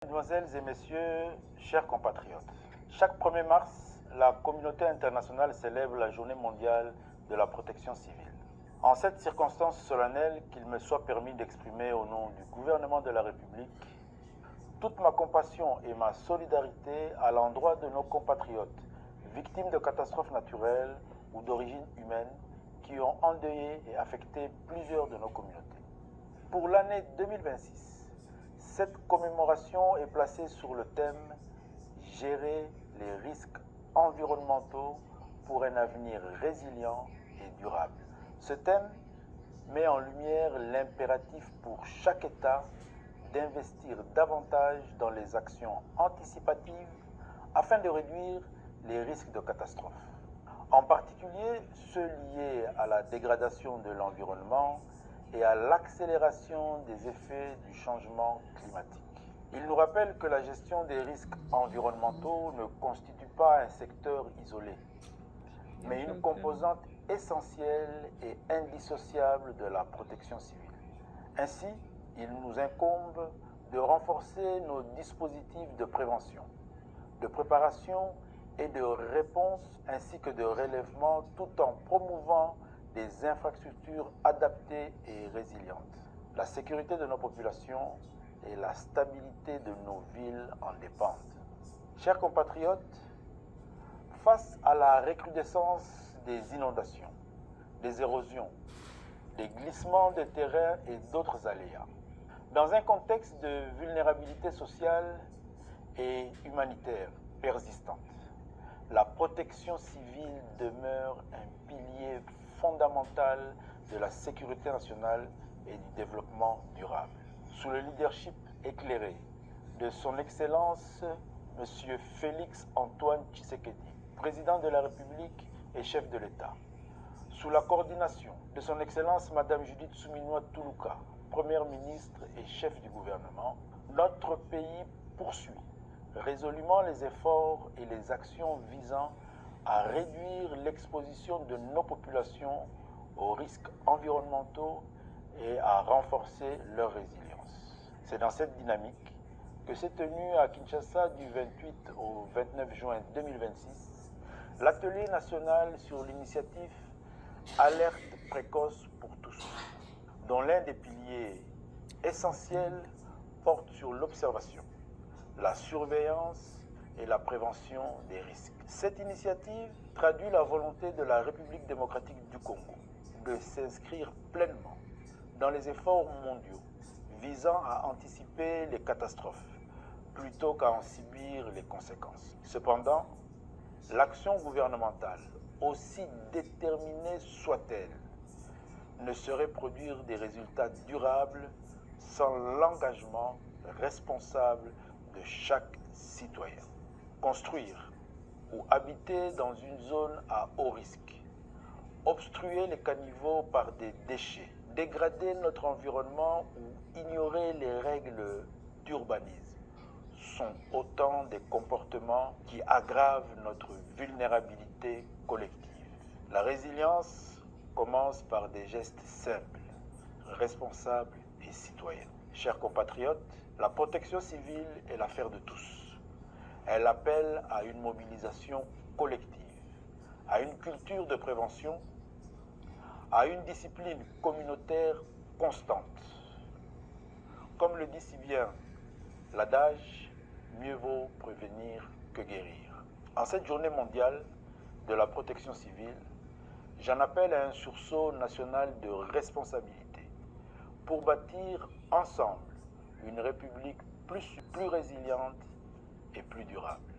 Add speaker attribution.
Speaker 1: Mesdemoiselles et messieurs, chers compatriotes, chaque 1er mars, la communauté internationale célèbre la Journée mondiale de la protection civile. En cette circonstance solennelle, qu'il me soit permis d'exprimer au nom du gouvernement de la République toute ma compassion et ma solidarité à l'endroit de nos compatriotes victimes de catastrophes naturelles ou d'origine humaine qui ont endeuillé et affecté plusieurs de nos communautés. Pour l'année 2026, cette commémoration est placée sur le thème « Gérer les risques environnementaux pour un avenir résilient et durable ». Ce thème met en lumière l'impératif pour chaque État d'investir davantage dans les actions anticipatives afin de réduire les risques de catastrophes, en particulier ceux liés à la dégradation de l'environnement et à l'accélération des effets du changement climatique. Il nous rappelle que la gestion des risques environnementaux ne constitue pas un secteur isolé, mais une composante essentielle et indissociable de la protection civile. Ainsi, il nous incombe de renforcer nos dispositifs de prévention, de préparation et de réponse ainsi que de relèvement tout en promouvant des infrastructures adaptées et résilientes. La sécurité de nos populations et la stabilité de nos villes en dépendent. Chers compatriotes, face à la recrudescence des inondations, des érosions, des glissements de terrain et d'autres aléas, dans un contexte de vulnérabilité sociale et humanitaire persistante, la protection civile demeure un pilier fondamental de la sécurité nationale et du développement durable. Sous le leadership éclairé de son Excellence M. Félix Antoine Tshisekedi, président de la République et chef de l'État, sous la coordination de son Excellence Mme Judith Suminwa Tuluka, Première ministre et chef du gouvernement, notre pays poursuit résolument les efforts et les actions visant à réduire l'exposition de nos populations aux risques environnementaux et à renforcer leur résilience. C'est dans cette dynamique que s'est tenu à Kinshasa du 28 au 29 juin 2026 l'atelier national sur l'initiative Alerte précoce pour tous, dont l'un des piliers essentiels porte sur l'observation, la surveillance et la prévention des risques. Cette initiative traduit la volonté de la République démocratique du Congo de s'inscrire pleinement dans les efforts mondiaux visant à anticiper les catastrophes plutôt qu'à en subir les conséquences. Cependant, l'action gouvernementale, aussi déterminée soit-elle, ne saurait produire des résultats durables sans l'engagement responsable de chaque citoyen. Construire ou habiter dans une zone à haut risque, obstruer les caniveaux par des déchets, dégrader notre environnement ou ignorer les règles d'urbanisme sont autant des comportements qui aggravent notre vulnérabilité collective. La résilience commence par des gestes simples, responsables et citoyens. Chers compatriotes, la protection civile est l'affaire de tous. Elle appelle à une mobilisation collective, à une culture de prévention, à une discipline communautaire constante. Comme le dit si bien l'adage, mieux vaut prévenir que guérir. En cette journée mondiale de la protection civile, j'en appelle à un sursaut national de responsabilité pour bâtir ensemble une République plus résiliente et plus durable.